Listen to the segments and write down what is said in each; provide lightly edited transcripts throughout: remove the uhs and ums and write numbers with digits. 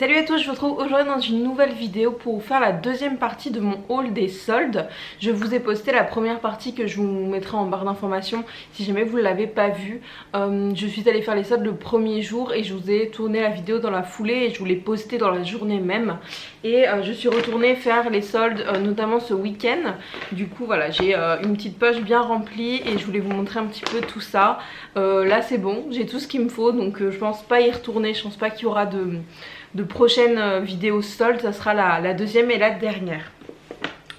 Salut à tous, je vous retrouve aujourd'hui dans une nouvelle vidéo pour vous faire la deuxième partie de mon haul des soldes. Je vous ai posté la première partie que je vous mettrai en barre d'informations si jamais vous ne l'avez pas vue. Je suis allée faire les soldes le premier jour et je vous ai tourné la vidéo dans la foulée et je vous l'ai postée dans la journée même. Et je suis retournée faire les soldes notamment ce week-end. Du coup voilà, j'ai une petite poche bien remplie et je voulais vous montrer un petit peu tout ça. Là c'est bon, j'ai tout ce qu'il me faut donc je pense pas y retourner, je pense pas qu'il y aura de prochaines vidéos soldes, ça sera la deuxième et la dernière.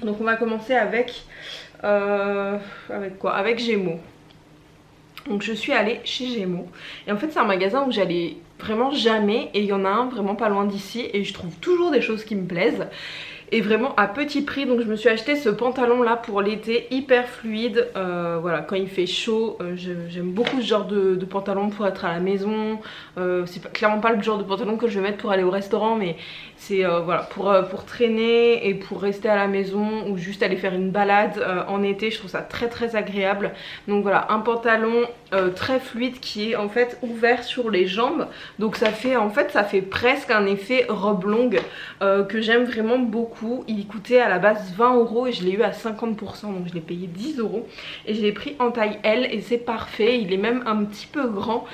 Donc on va commencer avec quoi? Avec Gémeaux. Donc je suis allée chez Gémeaux et en fait c'est un magasin où j'allais vraiment jamais et il y en a un vraiment pas loin d'ici et je trouve toujours des choses qui me plaisent et vraiment à petit prix. Donc je me suis acheté ce pantalon là pour l'été, hyper fluide, voilà, quand il fait chaud, j'aime beaucoup ce genre de pantalon pour être à la maison. C'est clairement pas le genre de pantalon que je vais mettre pour aller au restaurant, mais c'est voilà, pour traîner et pour rester à la maison ou juste aller faire une balade en été. Je trouve ça très très agréable. Donc voilà, un pantalon très fluide qui est en fait ouvert sur les jambes, donc ça fait en fait ça fait presque un effet robe longue que j'aime vraiment beaucoup. Il coûtait à la base 20 € et je l'ai eu à 50%, donc je l'ai payé 10 € et je l'ai pris en taille L et c'est parfait. Il est même un petit peu grand,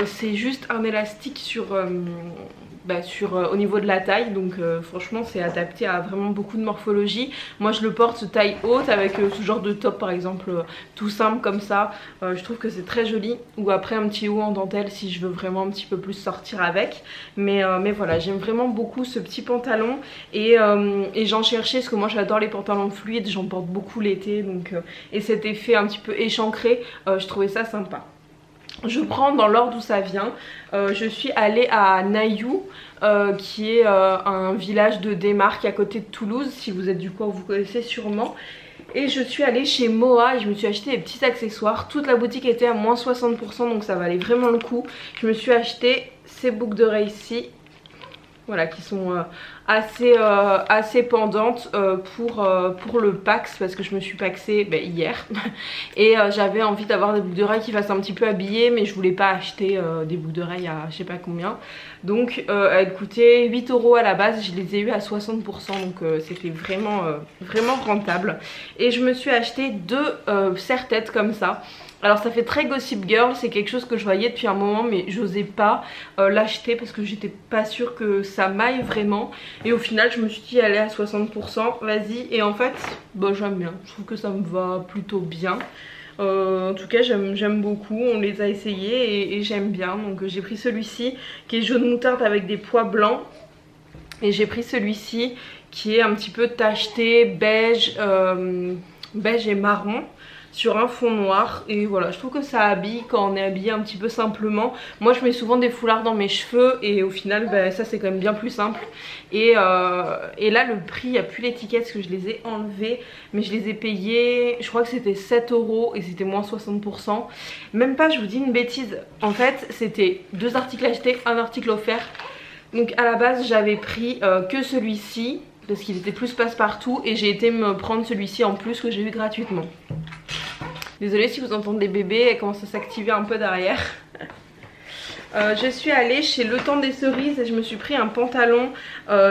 c'est juste un élastique au niveau de la taille, donc franchement c'est adapté à vraiment beaucoup de morphologie. Moi je le porte taille haute avec ce genre de top par exemple, tout simple comme ça. Je trouve que c'est très joli, ou après un petit haut en dentelle si je veux vraiment un petit peu plus sortir avec. Mais voilà, j'aime vraiment beaucoup ce petit pantalon et j'en cherchais parce que moi j'adore les pantalons fluides, j'en porte beaucoup l'été, donc et cet effet un petit peu échancré, je trouvais ça sympa. Je prends dans l'ordre où ça vient. Je suis allée à Nailloux, qui est un village de Démarque à côté de Toulouse. Si vous êtes du coin, vous connaissez sûrement. Et je suis allée chez Moa et je me suis acheté des petits accessoires. Toute la boutique était à moins 60%, donc ça valait vraiment le coup. Je me suis acheté ces boucles d'oreilles ici, voilà, qui sont assez pendantes pour le Pax, parce que je me suis paxée hier et j'avais envie d'avoir des boucles d'oreilles qui fassent un petit peu habillées, mais je voulais pas acheter des boucles d'oreilles à je sais pas combien, donc elles coûtaient 8 € à la base, je les ai eu à 60%, donc c'était vraiment rentable. Et je me suis acheté deux serre-têtes comme ça. Alors ça fait très Gossip Girl, c'est quelque chose que je voyais depuis un moment mais j'osais pas l'acheter parce que j'étais pas sûre que ça m'aille vraiment. Et au final je me suis dit allez à 60%, vas-y. Et en fait j'aime bien, je trouve que ça me va plutôt bien. En tout cas j'aime beaucoup, on les a essayés et j'aime bien. Donc j'ai pris celui-ci qui est jaune moutarde avec des pois blancs. Et j'ai pris celui-ci qui est un petit peu tacheté beige, beige et marron, sur un fond noir. Et voilà, je trouve que ça habille quand on est habillé un petit peu simplement. Moi je mets souvent des foulards dans mes cheveux et au final ça c'est quand même bien plus simple. Et là le prix, il n'y a plus l'étiquette parce que je les ai enlevés, mais je les ai payés, je crois que c'était 7 € et c'était moins 60%. Même pas, je vous dis une bêtise, en fait c'était deux articles achetés, un article offert. Donc à la base j'avais pris que celui-ci parce qu'il était plus passe-partout et j'ai été me prendre celui-ci en plus que j'ai eu gratuitement. Désolée si vous entendez des bébés, elles commencent à s'activer un peu derrière. Je suis allée chez Le Temps des Cerises et je me suis pris un pantalon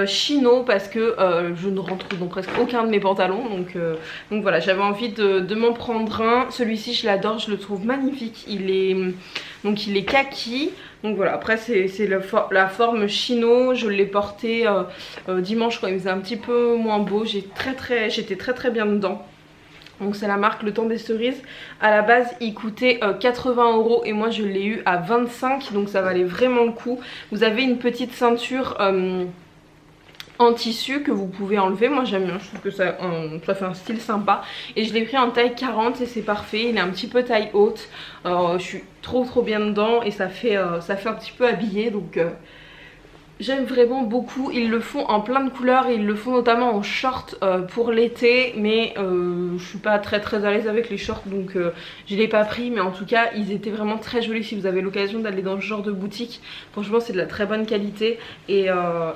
chino parce que je ne rentre dans presque aucun de mes pantalons, donc voilà, j'avais envie de m'en prendre un. Celui-ci je l'adore, je le trouve magnifique, il est kaki. Donc voilà, après c'est la forme chino, je l'ai porté dimanche quand il faisait un petit peu moins beau, j'étais très bien dedans. Donc c'est la marque Le Temps des Cerises. À la base il coûtait 80 € et moi je l'ai eu à 25, donc ça valait vraiment le coup. Vous avez une petite ceinture en tissu que vous pouvez enlever, moi j'aime bien, je trouve que ça fait un style sympa. Et je l'ai pris en taille 40 et c'est parfait, il est un petit peu taille haute. Je suis trop bien dedans et ça fait un petit peu habillé, donc j'aime vraiment beaucoup. Ils le font en plein de couleurs, ils le font notamment en short pour l'été, mais je suis pas très à l'aise avec les shorts, donc je l'ai pas pris. Mais en tout cas ils étaient vraiment très jolis. Si vous avez l'occasion d'aller dans ce genre de boutique, franchement c'est de la très bonne qualité et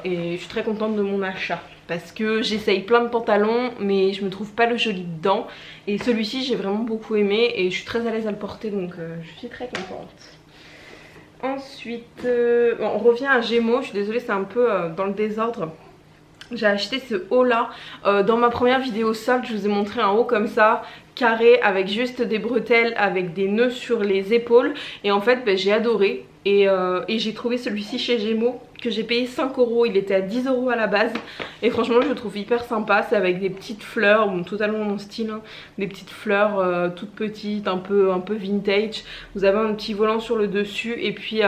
je suis très contente de mon achat. Parce que j'essaye plein de pantalons mais je me trouve pas le joli dedans. Et celui-ci j'ai vraiment beaucoup aimé et je suis très à l'aise à le porter, donc je suis très contente. Ensuite, bon, on revient à Gémeaux. Je suis désolée, c'est un peu dans le désordre. J'ai acheté ce haut là, dans ma première vidéo solde je vous ai montré un haut comme ça, carré, avec juste des bretelles, avec des nœuds sur les épaules. Et en fait j'ai adoré et j'ai trouvé celui-ci chez Gémeaux que j'ai payé 5 €, il était à 10 € à la base. Et franchement je le trouve hyper sympa, c'est avec des petites fleurs, bon, totalement mon style, hein. Des petites fleurs toutes petites, un peu vintage. Vous avez un petit volant sur le dessus et puis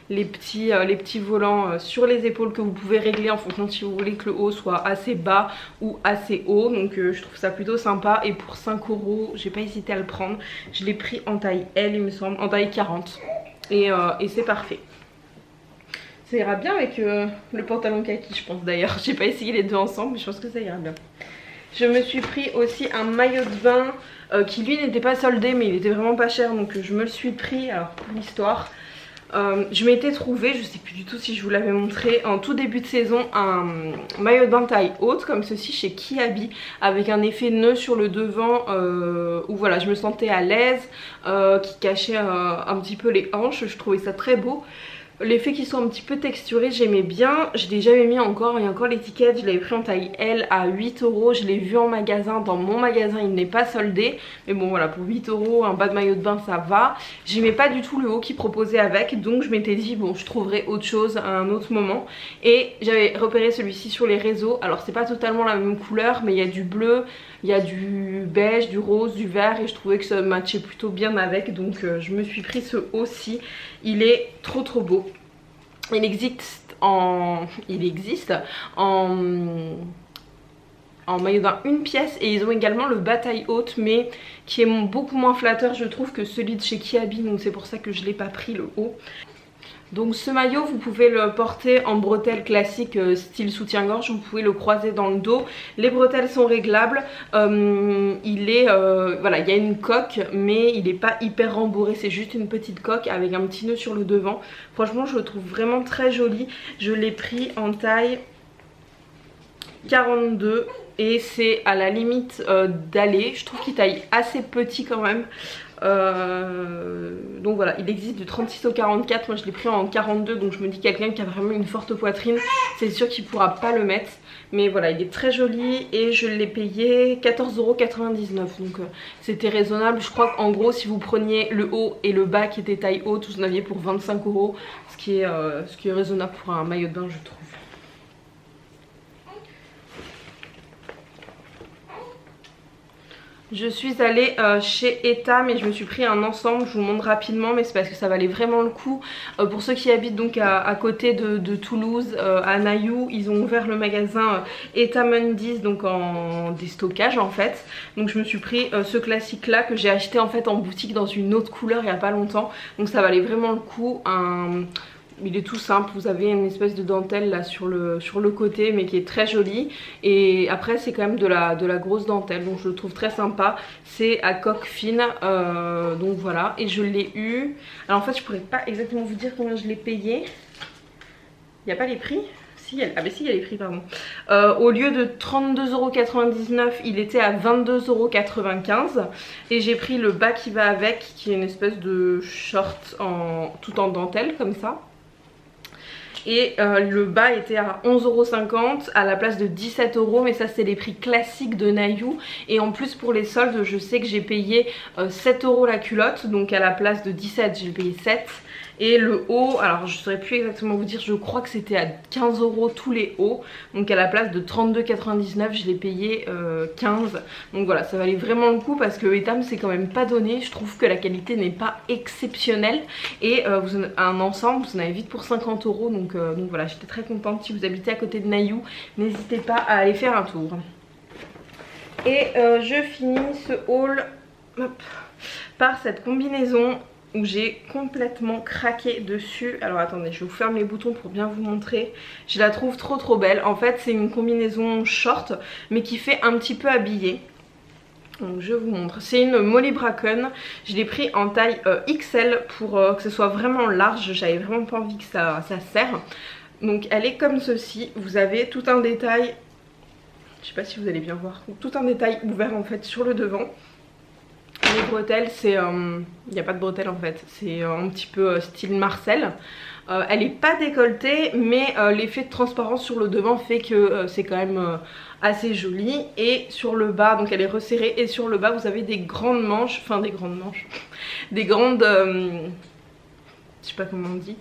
les petits volants sur les épaules que vous pouvez régler en fonction de si vous voulez que le haut soit assez bas ou assez haut. Donc je trouve ça plutôt sympa et pour 5 €, j'ai pas hésité à le prendre. Je l'ai pris en taille L il me semble, en taille 40 et c'est parfait. Ça ira bien avec le pantalon kaki je pense d'ailleurs. J'ai pas essayé les deux ensemble mais je pense que ça ira bien. Je me suis pris aussi un maillot de bain qui lui n'était pas soldé mais il était vraiment pas cher donc je me le suis pris. Alors pour l'histoire, je m'étais trouvé, je sais plus du tout si je vous l'avais montré, en tout début de saison un maillot de bain taille haute comme ceci chez Kiabi avec un effet nœud sur le devant où voilà je me sentais à l'aise, qui cachait un petit peu les hanches. Je trouvais ça très beau. L'effet qui sont un petit peu texturés j'aimais bien. Je l'ai jamais mis encore, il y a encore l'étiquette. Je l'avais pris en taille L à 8 €. Je l'ai vu en magasin, dans mon magasin il n'est pas soldé. Mais bon voilà, pour 8 € un bas de maillot de bain ça va. J'aimais pas du tout le haut qu'ils proposaient avec. Donc je m'étais dit bon je trouverai autre chose à un autre moment. Et j'avais repéré celui-ci sur les réseaux. Alors c'est pas totalement la même couleur mais il y a du bleu, il y a du beige, du rose, du vert. Et je trouvais que ça matchait plutôt bien avec. Donc je me suis pris ce haut-ci. Il est trop beau. Il existe en maillot de bain une pièce et ils ont également le bas taille haute mais qui est beaucoup moins flatteur je trouve que celui de chez Kiabi, donc c'est pour ça que je l'ai pas pris le haut. Donc ce maillot vous pouvez le porter en bretelles classiques style soutien-gorge, vous pouvez le croiser dans le dos. Les bretelles sont réglables, voilà, il y a une coque mais il n'est pas hyper rembourré, c'est juste une petite coque avec un petit nœud sur le devant. Franchement je le trouve vraiment très joli. Je l'ai pris en taille 42 et c'est à la limite d'aller. Je trouve qu'il taille assez petit quand même. Donc voilà, il existe du 36 au 44, moi je l'ai pris en 42 donc je me dis quelqu'un qui a vraiment une forte poitrine c'est sûr qu'il pourra pas le mettre. Mais voilà, il est très joli et je l'ai payé 14,99 € donc c'était raisonnable. Je crois qu'en gros si vous preniez le haut et le bas qui était taille haute vous en aviez pour 25 €, ce qui est raisonnable pour un maillot de bain je trouve. Je suis allée chez Etam et je me suis pris un ensemble, je vous montre rapidement mais c'est parce que ça valait vraiment le coup. Pour ceux qui habitent donc à côté de Toulouse, à Nailloux, ils ont ouvert le magasin Etam Undies donc en déstockage en fait. Donc je me suis pris ce classique là que j'ai acheté en fait en boutique dans une autre couleur il n'y a pas longtemps. Donc ça valait vraiment le coup. Il est tout simple, vous avez une espèce de dentelle là sur le côté mais qui est très jolie. Et après c'est quand même de la grosse dentelle donc je le trouve très sympa. C'est à coque fine, donc voilà. Et je l'ai eu, alors en fait je pourrais pas exactement vous dire combien je l'ai payé. Il n'y a pas les prix? Si, ah mais si, il y a les prix pardon. Au lieu de 32,99 € il était à 22,95 € et j'ai pris le bas qui va avec qui est une espèce de short tout en dentelle comme ça. Et le bas était à 11,50 € à la place de 17 € mais ça c'est les prix classiques de Nailloux. Et en plus pour les soldes je sais que j'ai payé 7 € la culotte, donc à la place de 17 j'ai payé 7. Et le haut, alors je ne saurais plus exactement vous dire, je crois que c'était à 15 € tous les hauts. Donc à la place de 32,99 je l'ai payé 15. Donc voilà, ça valait vraiment le coup parce que Etam c'est quand même pas donné. Je trouve que la qualité n'est pas exceptionnelle. Et un ensemble, vous en avez vite pour 50 €. Donc voilà, j'étais très contente. Si vous habitez à côté de Nailloux, n'hésitez pas à aller faire un tour. Et je finis ce haul par cette combinaison où j'ai complètement craqué dessus. Alors attendez, je vous ferme les boutons pour bien vous montrer. Je la trouve trop belle. En fait c'est une combinaison short mais qui fait un petit peu habillée. Donc je vous montre. C'est une Molly Bracken. Je l'ai pris en taille XL pour que ce soit vraiment large. J'avais vraiment pas envie que ça serre. Donc elle est comme ceci. Vous avez tout un détail. Je sais pas si vous allez bien voir. Tout un détail ouvert en fait sur le devant. les bretelles, c'est... il n'y a pas de bretelles en fait, c'est un petit peu style Marcel. Elle n'est pas décolletée, mais l'effet de transparence sur le devant fait que c'est quand même assez joli. Et sur le bas, donc elle est resserrée, et sur le bas vous avez des grandes manches, enfin des grandes manches, des grandes... je sais pas comment on dit,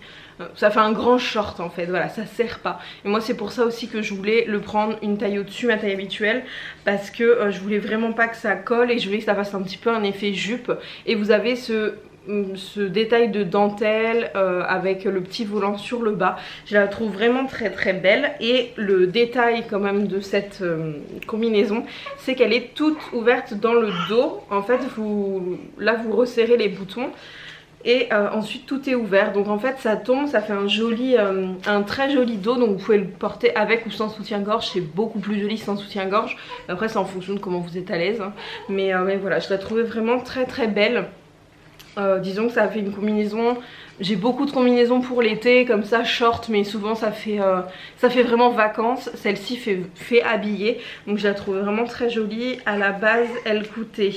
ça fait un grand short en fait, voilà, ça serre pas. Et moi c'est pour ça aussi que je voulais le prendre une taille au-dessus, ma taille habituelle, parce que je voulais vraiment pas que ça colle et je voulais que ça fasse un petit peu un effet jupe. Et vous avez ce détail de dentelle avec le petit volant sur le bas, je la trouve vraiment très très belle. Et le détail quand même de cette combinaison, c'est qu'elle est toute ouverte dans le dos. En fait là vous resserrez les boutons et ensuite tout est ouvert, donc en fait ça tombe, ça fait un très joli dos. Donc vous pouvez le porter avec ou sans soutien-gorge, c'est beaucoup plus joli sans soutien-gorge. Après c'est en fonction de comment vous êtes à l'aise, hein. Mais voilà, je la trouvais vraiment très très belle. Disons que ça fait une combinaison, j'ai beaucoup de combinaisons pour l'été comme ça, short, mais souvent ça fait vraiment vacances. Celle-ci fait habiller, donc je la trouve vraiment très jolie. À la base elle coûtait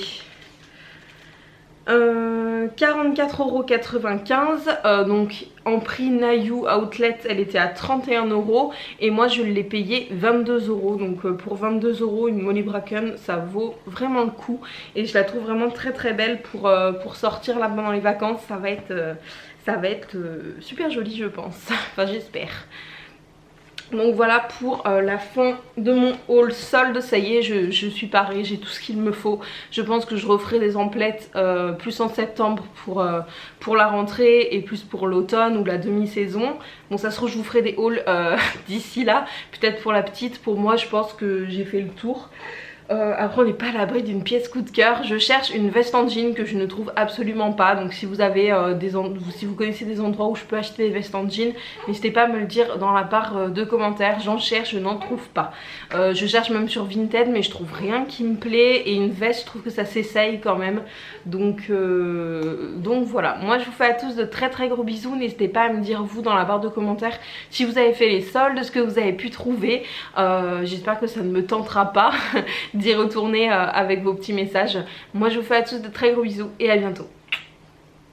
44,95 €, donc en prix Nayou Outlet elle était à 31 € et moi je l'ai payé 22 €. Donc pour 22 € une Molly Bracken ça vaut vraiment le coup et je la trouve vraiment très très belle pour sortir là pendant les vacances. Ça va être super joli je pense, enfin j'espère. Donc voilà pour la fin de mon haul solde. Ça y est, je suis parée, j'ai tout ce qu'il me faut. Je pense que je referai des emplettes plus en septembre pour la rentrée et plus pour l'automne ou la demi-saison. Bon ça se trouve je vous ferai des hauls d'ici là. Peut-être pour la petite, pour moi je pense que j'ai fait le tour. Après on n'est pas à l'abri d'une pièce coup de cœur. Je cherche une veste en jean que je ne trouve absolument pas. Donc si vous avez si vous connaissez des endroits où je peux acheter des vestes en jean, n'hésitez pas à me le dire dans la barre de commentaires. J'en cherche, je n'en trouve pas. Je cherche même sur Vinted mais je trouve rien qui me plaît. Et une veste je trouve que ça s'essaye quand même. Donc voilà, moi je vous fais à tous de très très gros bisous. N'hésitez pas à me dire vous dans la barre de commentaires si vous avez fait les soldes, ce que vous avez pu trouver. J'espère que ça ne me tentera pas d'y retourner avec vos petits messages. Moi je vous fais à tous de très gros bisous et à bientôt.